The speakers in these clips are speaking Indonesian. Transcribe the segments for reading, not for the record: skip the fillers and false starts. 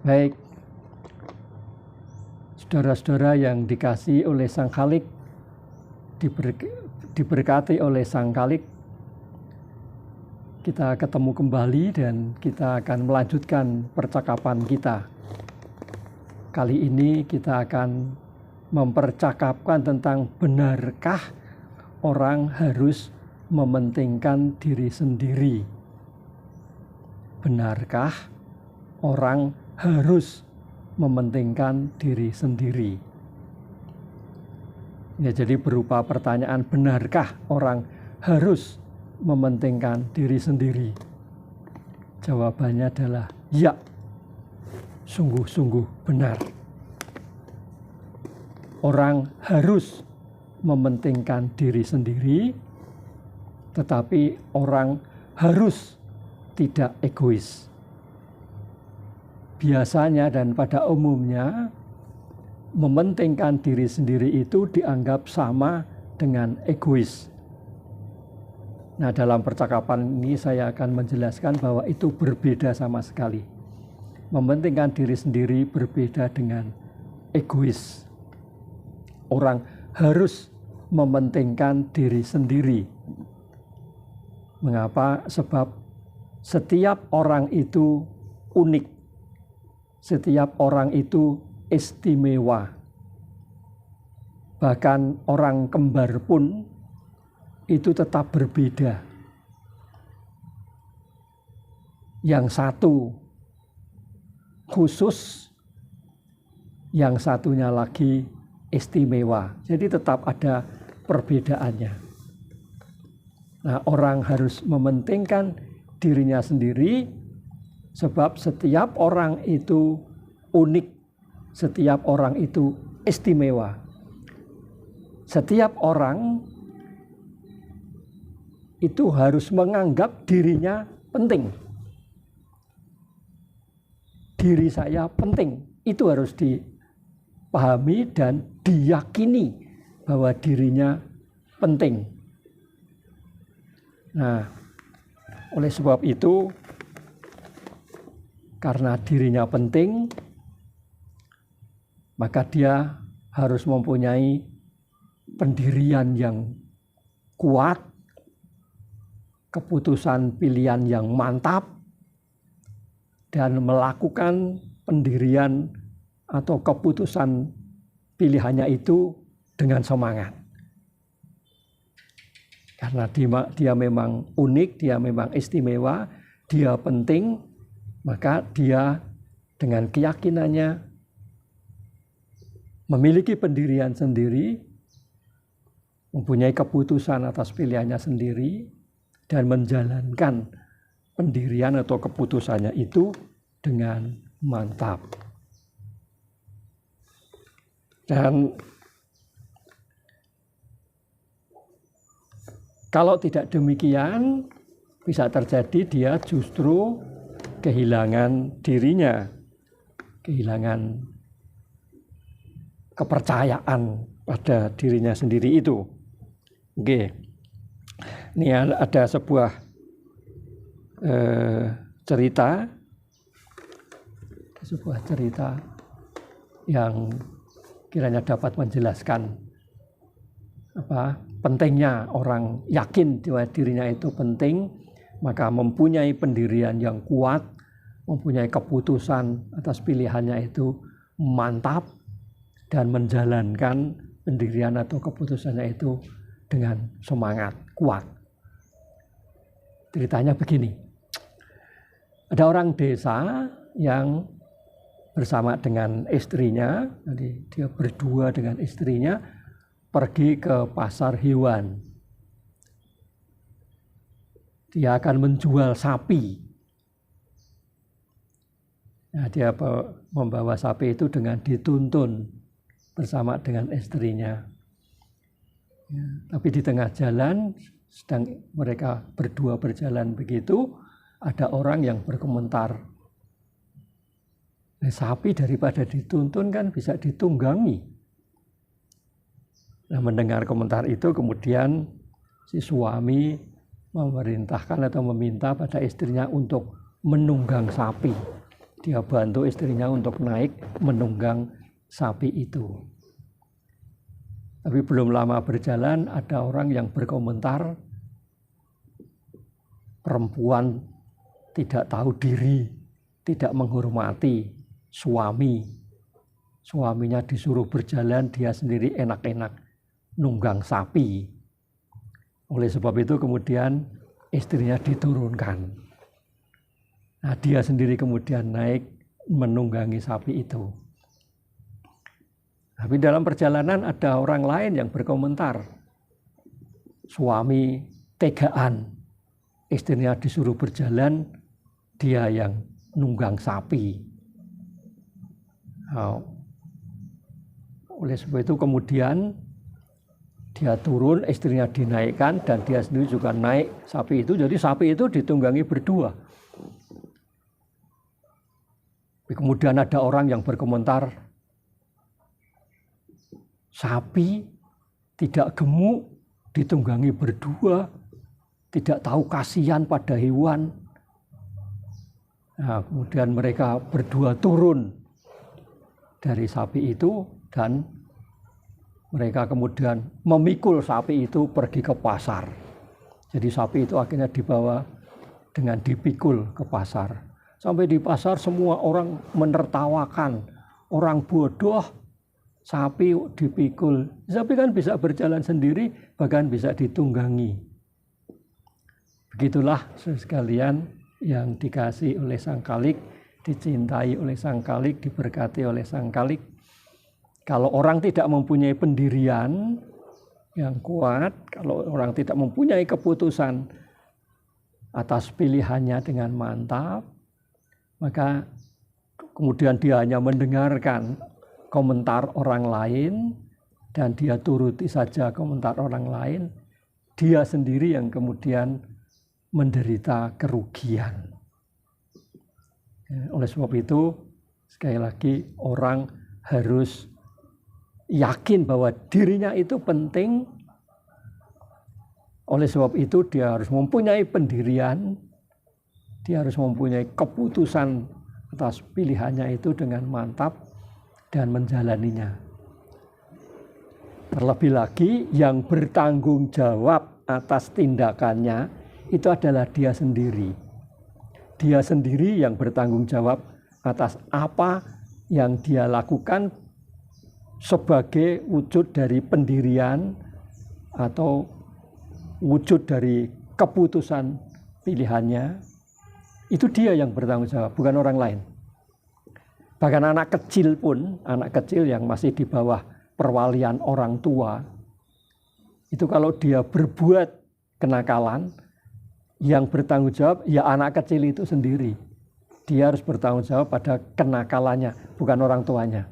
Baik, saudara-saudara yang dikasihi oleh Sang Khalik, diberkati oleh Sang Khalik, kita ketemu kembali dan kita akan melanjutkan percakapan kita. Kali ini kita akan mempercakapkan tentang benarkah orang harus mementingkan diri sendiri. Benarkah orang harus mementingkan diri sendiri? Ya, jadi berupa pertanyaan, benarkah orang harus mementingkan diri sendiri? Jawabannya adalah ya, sungguh-sungguh benar. Orang harus mementingkan diri sendiri, tetapi orang harus tidak egois. Biasanya dan pada umumnya, mementingkan diri sendiri itu dianggap sama dengan egois. Nah, dalam percakapan ini saya akan menjelaskan bahwa itu berbeda sama sekali. Mementingkan diri sendiri berbeda dengan egois. Orang harus mementingkan diri sendiri. Mengapa? Sebab setiap orang itu unik. Setiap orang itu istimewa. Bahkan orang kembar pun itu tetap berbeda. Yang satu khusus, yang satunya lagi istimewa. Jadi tetap ada perbedaannya. Nah, orang harus mementingkan dirinya sendiri, sebab setiap orang itu unik, setiap orang itu istimewa. Setiap orang itu harus menganggap dirinya penting. Diri saya penting, itu harus dipahami dan diyakini bahwa dirinya penting. Nah, oleh sebab itu, karena dirinya penting, maka dia harus mempunyai pendirian yang kuat, keputusan pilihan yang mantap, dan melakukan pendirian atau keputusan pilihannya itu dengan semangat. Karena dia memang unik, dia memang istimewa, dia penting, maka dia dengan keyakinannya memiliki pendirian sendiri, mempunyai keputusan atas pilihannya sendiri, dan menjalankan pendirian atau keputusannya itu dengan mantap. Dan kalau tidak demikian, bisa terjadi dia justru kehilangan dirinya, kehilangan kepercayaan pada dirinya sendiri itu. Oke, ini ada sebuah cerita yang kiranya dapat menjelaskan pentingnya orang yakin bahwa dirinya itu penting, maka mempunyai pendirian yang kuat, mempunyai keputusan atas pilihannya itu mantap, dan menjalankan pendirian atau keputusannya itu dengan semangat kuat. Ceritanya begini, ada orang desa yang bersama dengan istrinya, jadi dia berdua dengan istrinya pergi ke pasar hewan. Dia akan menjual sapi. Nah, dia membawa sapi itu dengan dituntun bersama dengan istrinya. Ya, tapi di tengah jalan, sedang mereka berdua berjalan begitu, ada orang yang berkomentar, sapi daripada dituntun kan bisa ditunggangi. Nah, mendengar komentar itu, kemudian si suami memerintahkan atau meminta pada istrinya untuk menunggang sapi. Dia bantu istrinya untuk naik menunggang sapi itu. Tapi belum lama berjalan ada orang yang berkomentar, perempuan tidak tahu diri, tidak menghormati suami. Suaminya disuruh berjalan, dia sendiri enak-enak nunggang sapi. Oleh sebab itu kemudian istrinya diturunkan. Nah, dia sendiri kemudian naik menunggangi sapi itu. Tapi dalam perjalanan ada orang lain yang berkomentar, suami tegaan, istrinya disuruh berjalan, dia yang nunggang sapi. Nah, oleh sebab itu kemudian dia turun, istrinya dinaikkan, dan dia sendiri juga naik sapi itu. Jadi sapi itu ditunggangi berdua. Kemudian ada orang yang berkomentar, sapi tidak gemuk, ditunggangi berdua, tidak tahu kasihan pada hewan. Nah, kemudian mereka berdua turun dari sapi itu dan mereka kemudian memikul sapi itu pergi ke pasar. Jadi sapi itu akhirnya dibawa dengan dipikul ke pasar. Sampai di pasar semua orang menertawakan, orang bodoh, sapi dipikul. Sapi kan bisa berjalan sendiri, bahkan bisa ditunggangi. Begitulah sekalian yang dikasih oleh Sang Khalik, dicintai oleh Sang Khalik, diberkati oleh Sang Khalik. Kalau orang tidak mempunyai pendirian yang kuat, kalau orang tidak mempunyai keputusan atas pilihannya dengan mantap, maka kemudian dia hanya mendengarkan komentar orang lain dan dia turuti saja komentar orang lain, dia sendiri yang kemudian menderita kerugian. Oleh sebab itu, sekali lagi orang harus yakin bahwa dirinya itu penting. Oleh sebab itu dia harus mempunyai pendirian, dia harus mempunyai keputusan atas pilihannya itu dengan mantap dan menjalaninya. Terlebih lagi yang bertanggung jawab atas tindakannya itu adalah dia sendiri. Dia sendiri yang bertanggung jawab atas apa yang dia lakukan sebagai wujud dari pendirian atau wujud dari keputusan pilihannya. Itu dia yang bertanggung jawab, bukan orang lain. Bahkan anak kecil pun, anak kecil yang masih di bawah perwalian orang tua, itu kalau dia berbuat kenakalan, yang bertanggung jawab ya anak kecil itu sendiri. Dia harus bertanggung jawab pada kenakalannya, bukan orang tuanya.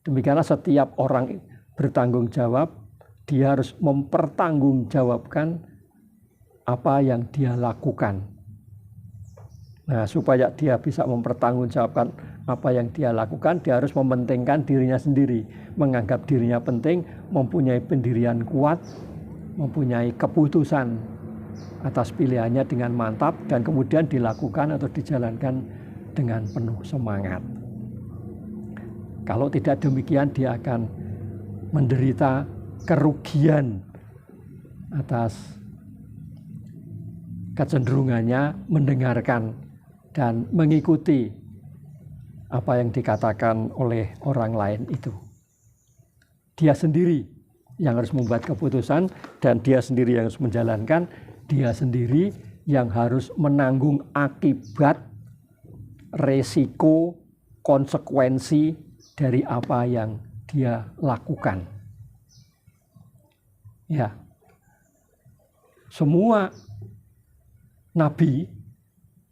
Demikianlah setiap orang bertanggung jawab, dia harus mempertanggungjawabkan apa yang dia lakukan. Nah, supaya dia bisa mempertanggungjawabkan apa yang dia lakukan, dia harus mementingkan dirinya sendiri, menganggap dirinya penting, mempunyai pendirian kuat, mempunyai keputusan atas pilihannya dengan mantap, dan kemudian dilakukan atau dijalankan dengan penuh semangat. Kalau tidak demikian, dia akan menderita kerugian atas kecenderungannya mendengarkan dan mengikuti apa yang dikatakan oleh orang lain itu. Dia sendiri yang harus membuat keputusan dan dia sendiri yang harus menjalankan, dia sendiri yang harus menanggung akibat, resiko, konsekuensi dari apa yang dia lakukan. Ya, semua nabi,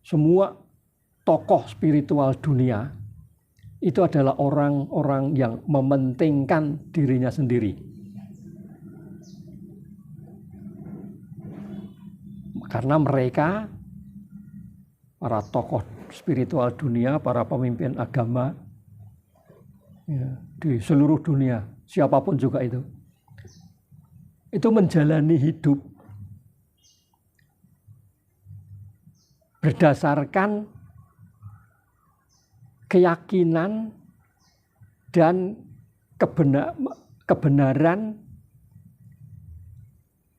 semua tokoh spiritual dunia itu adalah orang-orang yang mementingkan dirinya sendiri. Karena mereka, para tokoh spiritual dunia, para pemimpin agama ya, di seluruh dunia, siapapun juga itu menjalani hidup berdasarkan keyakinan dan kebenaran,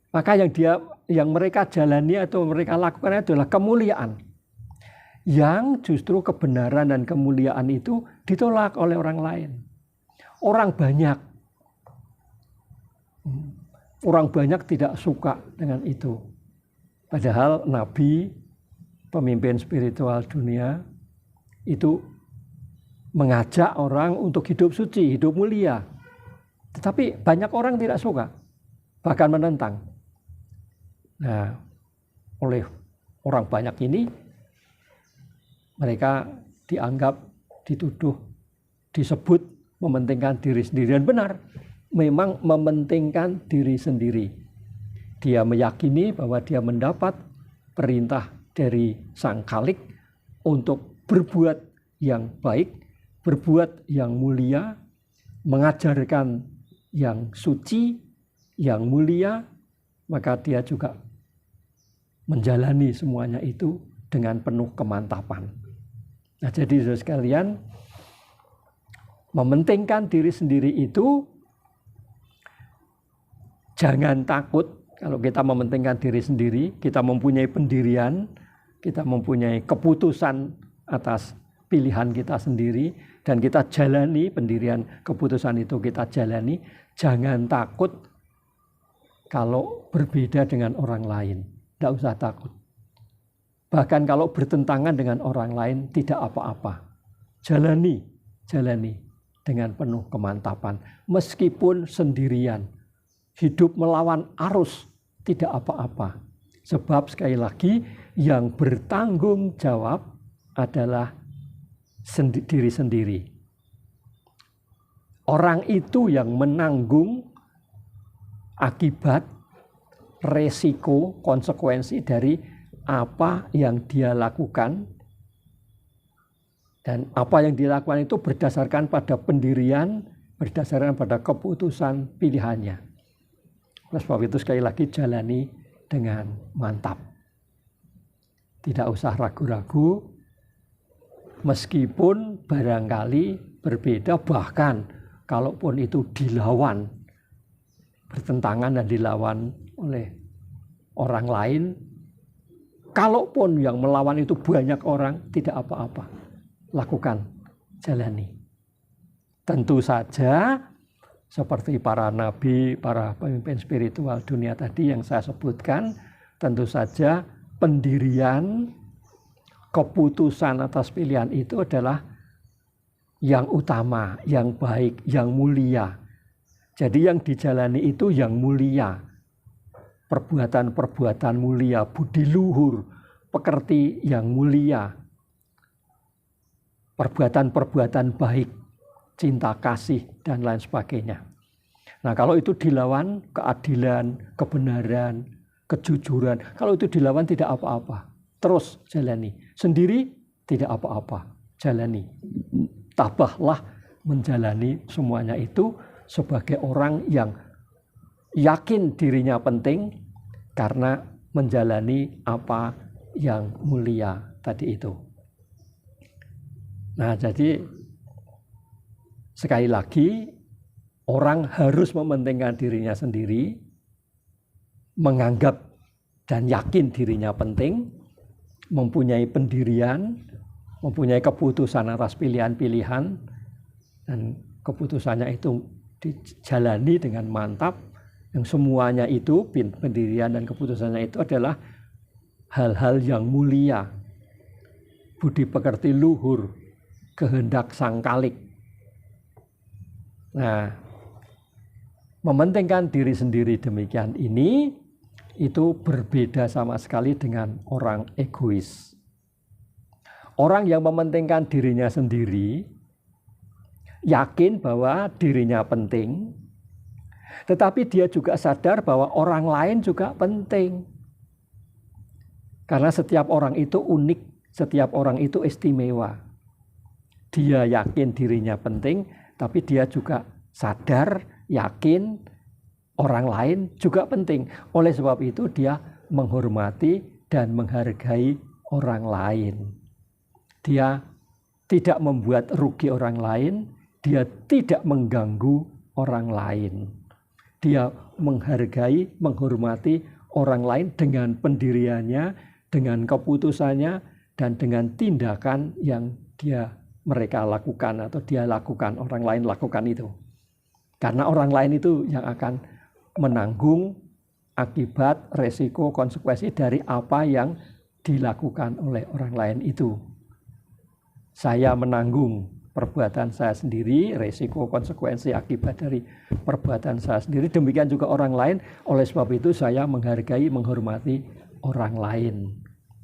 maka yang mereka jalani atau mereka lakukan adalah kemuliaan. Yang justru kebenaran dan kemuliaan itu ditolak oleh orang lain. Orang banyak tidak suka dengan itu. Padahal Nabi, pemimpin spiritual dunia, itu mengajak orang untuk hidup suci, hidup mulia. Tetapi banyak orang tidak suka, bahkan menentang. Nah, oleh orang banyak ini, mereka dianggap, dituduh, disebut mementingkan diri sendiri. Dan benar, memang mementingkan diri sendiri. Dia meyakini bahwa dia mendapat perintah dari Sang Khalik untuk berbuat yang baik, berbuat yang mulia, mengajarkan yang suci, yang mulia, maka dia juga menjalani semuanya itu dengan penuh kemantapan. Nah, jadi saudara sekalian, mementingkan diri sendiri itu jangan takut. Kalau kita mementingkan diri sendiri, kita mempunyai pendirian, kita mempunyai keputusan atas pilihan kita sendiri, dan kita jalani pendirian keputusan itu, kita jalani. Jangan takut kalau berbeda dengan orang lain. Tidak usah takut. Bahkan kalau bertentangan dengan orang lain, tidak apa-apa. Jalani dengan penuh kemantapan. Meskipun sendirian, hidup melawan arus, tidak apa-apa. Sebab sekali lagi, yang bertanggung jawab adalah diri sendiri. Orang itu yang menanggung akibat, resiko, konsekuensi dari apa yang dia lakukan. Dan apa yang dilakukan itu berdasarkan pada pendirian, berdasarkan pada keputusan pilihannya. Oleh sebab itu sekali lagi jalani dengan mantap. Tidak usah ragu-ragu, meskipun barangkali berbeda, bahkan kalaupun itu dilawan, bertentangan dan dilawan oleh orang lain, kalaupun yang melawan itu banyak orang, tidak apa-apa. Lakukan, jalani. Tentu saja seperti para nabi, para pemimpin spiritual dunia tadi yang saya sebutkan, tentu saja pendirian, keputusan atas pilihan itu adalah yang utama, yang baik, yang mulia. Jadi yang dijalani itu yang mulia. Perbuatan-perbuatan mulia, budi luhur, pekerti yang mulia. Perbuatan-perbuatan baik, cinta kasih, dan lain sebagainya. Nah, kalau itu dilawan keadilan, kebenaran, kejujuran, kalau itu dilawan tidak apa-apa. Terus jalani. Sendiri tidak apa-apa. Jalani. Tabahlah menjalani semuanya itu sebagai orang yang yakin dirinya penting karena menjalani apa yang mulia tadi itu. Nah, jadi sekali lagi orang harus mementingkan dirinya sendiri, menganggap dan yakin dirinya penting, mempunyai pendirian, mempunyai keputusan atas pilihan-pilihan, dan keputusannya itu dijalani dengan mantap, yang semuanya itu, pendirian dan keputusannya itu adalah hal-hal yang mulia, budi pekerti luhur, kehendak Sang Khalik. Nah, mementingkan diri sendiri demikian ini, itu berbeda sama sekali dengan orang egois. Orang yang mementingkan dirinya sendiri, yakin bahwa dirinya penting, tetapi dia juga sadar bahwa orang lain juga penting. Karena setiap orang itu unik, setiap orang itu istimewa. Dia yakin dirinya penting, tapi dia juga sadar, yakin orang lain juga penting. Oleh sebab itu dia menghormati dan menghargai orang lain. Dia tidak membuat rugi orang lain, dia tidak mengganggu orang lain. Dia menghargai, menghormati orang lain dengan pendiriannya, dengan keputusannya, dan dengan tindakan yang mereka lakukan atau dia lakukan, orang lain lakukan itu. Karena orang lain itu yang akan menanggung akibat, resiko, konsekuensi dari apa yang dilakukan oleh orang lain itu. Saya menanggung perbuatan saya sendiri, resiko, konsekuensi, akibat dari perbuatan saya sendiri. Demikian juga orang lain. Oleh sebab itu saya menghargai, menghormati orang lain.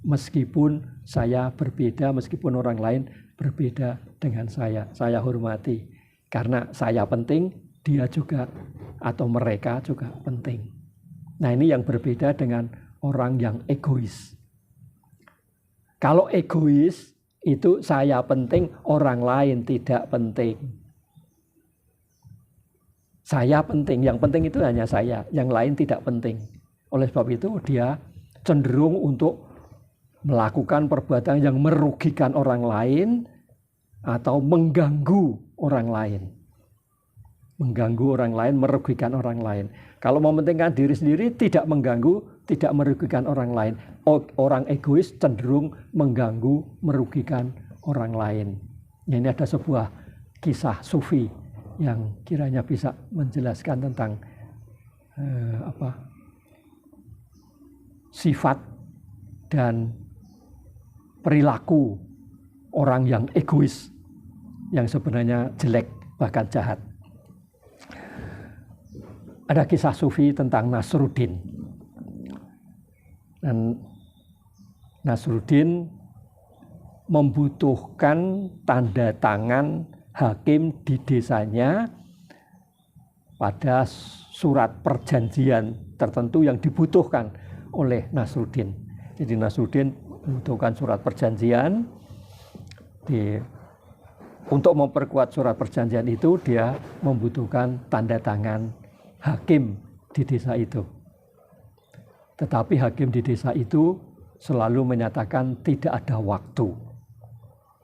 Meskipun saya berbeda, meskipun orang lain berbeda dengan saya hormati. Karena saya penting, dia juga atau mereka juga penting. Nah, ini yang berbeda dengan orang yang egois. Kalau egois, itu saya penting, orang lain tidak penting. Saya penting, yang penting itu hanya saya, yang lain tidak penting. Oleh sebab itu dia cenderung untuk melakukan perbuatan yang merugikan orang lain atau mengganggu orang lain. Mengganggu orang lain, merugikan orang lain. Kalau mementingkan diri sendiri tidak mengganggu, tidak merugikan orang lain. Orang egois cenderung mengganggu, merugikan orang lain. Ini ada sebuah kisah sufi yang kiranya bisa menjelaskan tentang sifat dan perilaku orang yang egois, yang sebenarnya jelek bahkan jahat. Ada kisah sufi tentang Nasruddin. Dan Nasruddin membutuhkan tanda tangan hakim di desanya pada surat perjanjian tertentu yang dibutuhkan oleh Nasruddin. Jadi Nasruddin membutuhkan surat perjanjian. Untuk memperkuat surat perjanjian itu dia membutuhkan tanda tangan hakim di desa itu. Tetapi hakim di desa itu selalu menyatakan tidak ada waktu.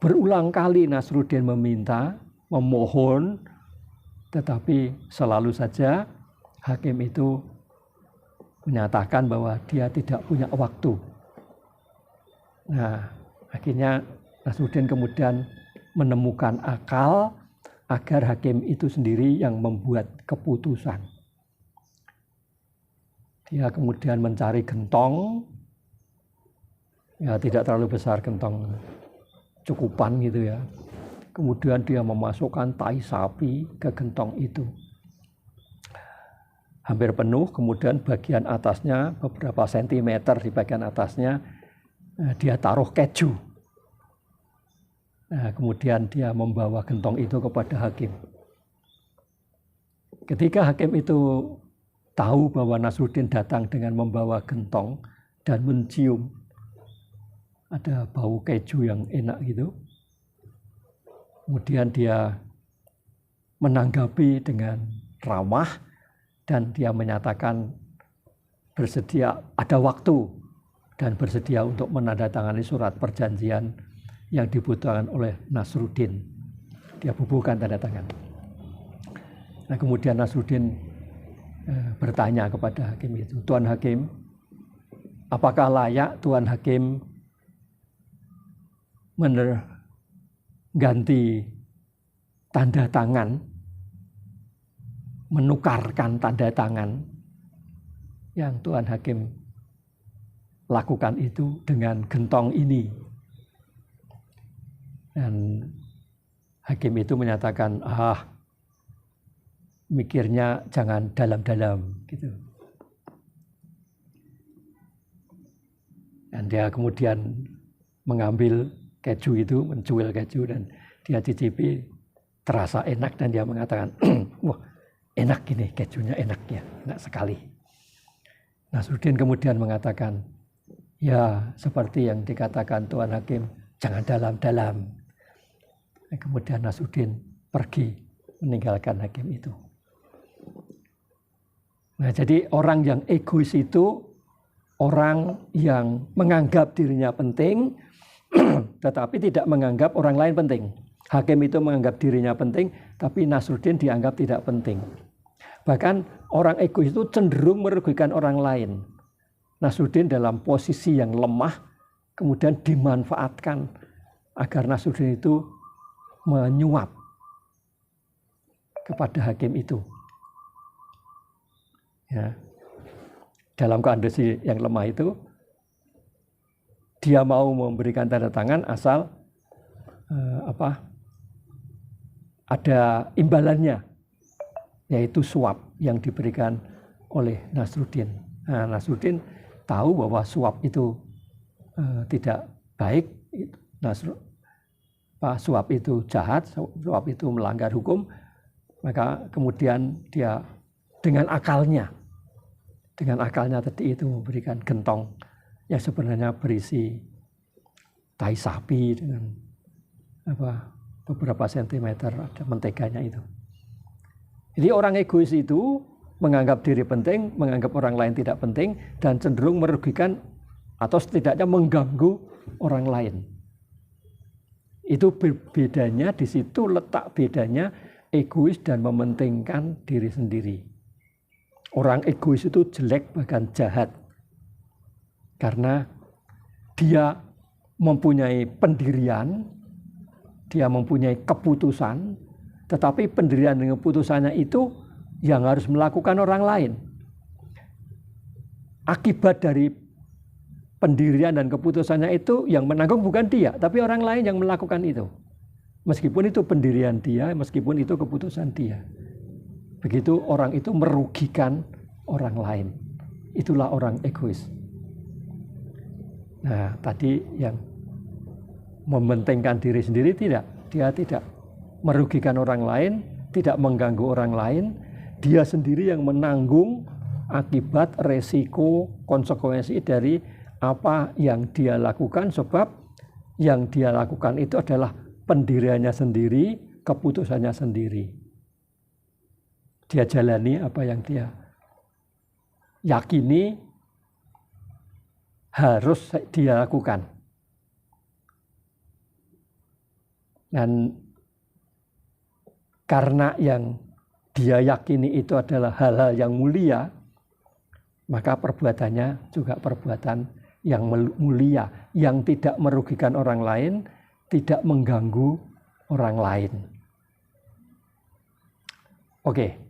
Berulang kali Nasruddin meminta, memohon, tetapi selalu saja hakim itu menyatakan bahwa dia tidak punya waktu. Nah, akhirnya Nasruddin kemudian menemukan akal agar hakim itu sendiri yang membuat keputusan. Dia kemudian mencari gentong, ya tidak terlalu besar, gentong cukupan gitu ya. Kemudian dia memasukkan tai sapi ke gentong itu. Hampir penuh, kemudian bagian atasnya, beberapa sentimeter di bagian atasnya, dia taruh keju. Nah, kemudian dia membawa gentong itu kepada hakim. Ketika hakim itu tahu bahwa Nasruddin datang dengan membawa gentong dan mencium ada bau keju yang enak gitu. Kemudian dia menanggapi dengan ramah dan dia menyatakan bersedia, ada waktu dan bersedia untuk menandatangani surat perjanjian yang dibutuhkan oleh Nasruddin. Dia bubuhkan tanda tangan. Nah, kemudian Nasruddin bertanya kepada hakim itu, Tuan Hakim, apakah layak Tuan Hakim mengganti tanda tangan, menukarkan tanda tangan yang Tuan Hakim lakukan itu dengan gentong ini? Dan hakim itu menyatakan, mikirnya jangan dalam-dalam gitu. Dan dia kemudian mengambil keju itu, mencuil keju dan dia cicipi, terasa enak dan dia mengatakan, wah enak ini kejunya, enaknya, enak sekali. Nasruddin kemudian mengatakan, ya seperti yang dikatakan Tuan Hakim, jangan dalam-dalam. Kemudian Nasruddin pergi meninggalkan hakim itu. Nah, jadi orang yang egois itu orang yang menganggap dirinya penting, tetapi tidak menganggap orang lain penting. Hakim itu menganggap dirinya penting, tapi Nasruddin dianggap tidak penting. Bahkan orang egois itu cenderung merugikan orang lain. Nasruddin dalam posisi yang lemah, kemudian dimanfaatkan agar Nasruddin itu menyuap kepada hakim itu. Ya. Dalam kondisi yang lemah itu, dia mau memberikan tanda tangan asal ada imbalannya, yaitu suap yang diberikan oleh Nasruddin. Nah, Nasruddin tahu bahwa suap itu tidak baik, suap itu jahat, suap itu melanggar hukum, maka kemudian dia dengan akalnya tadi itu memberikan gentong yang sebenarnya berisi tai sapi dengan beberapa sentimeter ada menteganya itu. Jadi orang egois itu menganggap diri penting, menganggap orang lain tidak penting, dan cenderung merugikan atau setidaknya mengganggu orang lain. Itu bedanya, di situ letak bedanya egois dan mementingkan diri sendiri. Orang egois itu jelek bahkan jahat karena dia mempunyai pendirian, dia mempunyai keputusan, tetapi pendirian dan keputusannya itu yang harus melakukan orang lain. Akibat dari pendirian dan keputusannya itu yang menanggung bukan dia, tapi orang lain yang melakukan itu. Meskipun itu pendirian dia, meskipun itu keputusan dia. Begitu orang itu merugikan orang lain. Itulah orang egois. Nah, tadi yang mementingkan diri sendiri tidak. Dia tidak merugikan orang lain, tidak mengganggu orang lain. Dia sendiri yang menanggung akibat, resiko, konsekuensi dari apa yang dia lakukan, sebab yang dia lakukan itu adalah pendiriannya sendiri, keputusannya sendiri. Dia jalani apa yang dia yakini harus dia lakukan. Dan karena yang dia yakini itu adalah hal-hal yang mulia, maka perbuatannya juga perbuatan yang mulia, yang tidak merugikan orang lain, tidak mengganggu orang lain. Oke.